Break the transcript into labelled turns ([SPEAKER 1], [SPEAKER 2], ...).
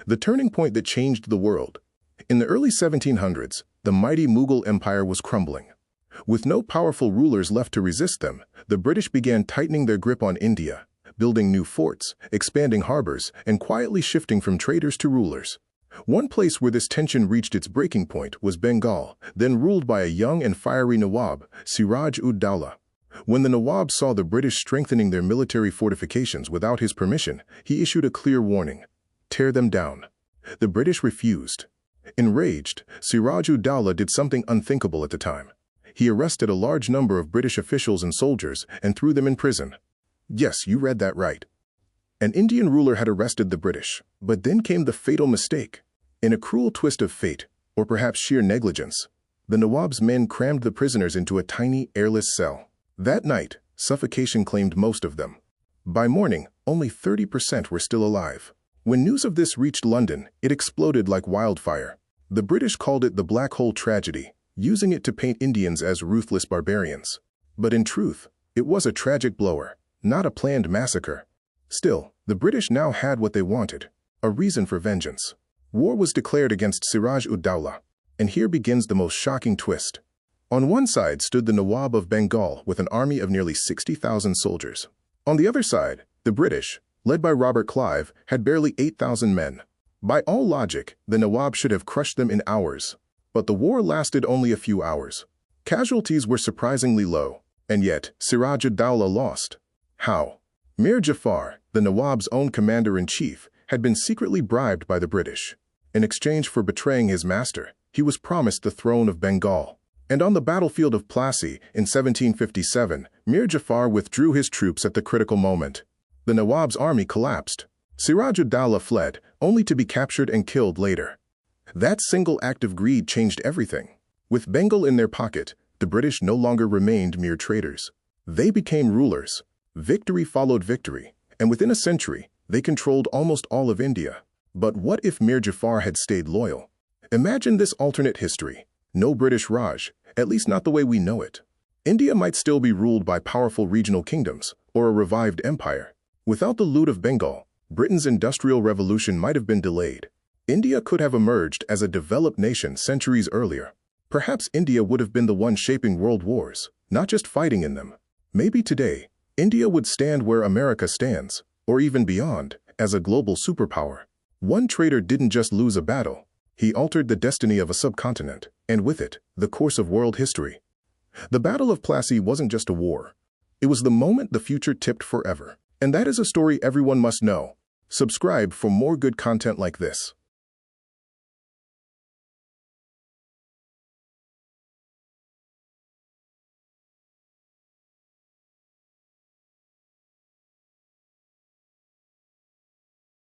[SPEAKER 1] the turning point that changed the world. In the early 1700s, the mighty Mughal Empire was crumbling. With no powerful rulers left to resist them, the British began tightening their grip on India, building new forts, expanding harbors, and quietly shifting from traders to rulers. One place where this tension reached its breaking point was Bengal, then ruled by a young and fiery Nawab, Siraj-ud-Daulah. When the Nawab saw the British strengthening their military fortifications without his permission, he issued a clear warning: tear them down. The British refused. Enraged, Siraj-ud-Daulah did something unthinkable at the time. He arrested a large number of British officials and soldiers and threw them in prison. Yes, you read that right. An Indian ruler had arrested the British, but then came the fatal mistake. In a cruel twist of fate, or perhaps sheer negligence, the Nawab's men crammed the prisoners into a tiny, airless cell. That night, suffocation claimed most of them. By morning, only 30% were still alive. When news of this reached London, it exploded like wildfire. The British called it the Black Hole Tragedy, using it to paint Indians as ruthless barbarians. But in truth, it was a tragic blower, not a planned massacre. Still, the British now had what they wanted: a reason for vengeance. War was declared against Siraj-ud-Daulah, and here begins the most shocking twist. On one side stood the Nawab of Bengal with an army of nearly 60,000 soldiers. On the other side, the British, led by Robert Clive, had barely 8,000 men. By all logic, the Nawab should have crushed them in hours. But the war lasted only a few hours. Casualties were surprisingly low, and yet Siraj-ud-Daulah lost. How? Mir Jafar, the Nawab's own commander-in-chief, had been secretly bribed by the British. In exchange for betraying his master, he was promised the throne of Bengal. And on the battlefield of Plassey in 1757, Mir Jafar withdrew his troops at the critical moment. The Nawab's army collapsed. Siraj-ud-Daulah fled, only to be captured and killed later. That single act of greed changed everything. With Bengal in their pocket, the British no longer remained mere traders. They became rulers. Victory followed victory, and within a century, they controlled almost all of India. But what if Mir Jafar had stayed loyal? Imagine this alternate history. No British Raj, at least not the way we know it. India might still be ruled by powerful regional kingdoms, or a revived empire. Without the loot of Bengal, Britain's industrial revolution might have been delayed. India could have emerged as a developed nation centuries earlier. Perhaps India would have been the one shaping world wars, not just fighting in them. Maybe today, India would stand where America stands, or even beyond, as a global superpower. One traitor didn't just lose a battle. He altered the destiny of a subcontinent, and with it, the course of world history. The Battle of Plassey wasn't just a war. It was the moment the future tipped forever. And that is a story everyone must know. Subscribe for more good content like this.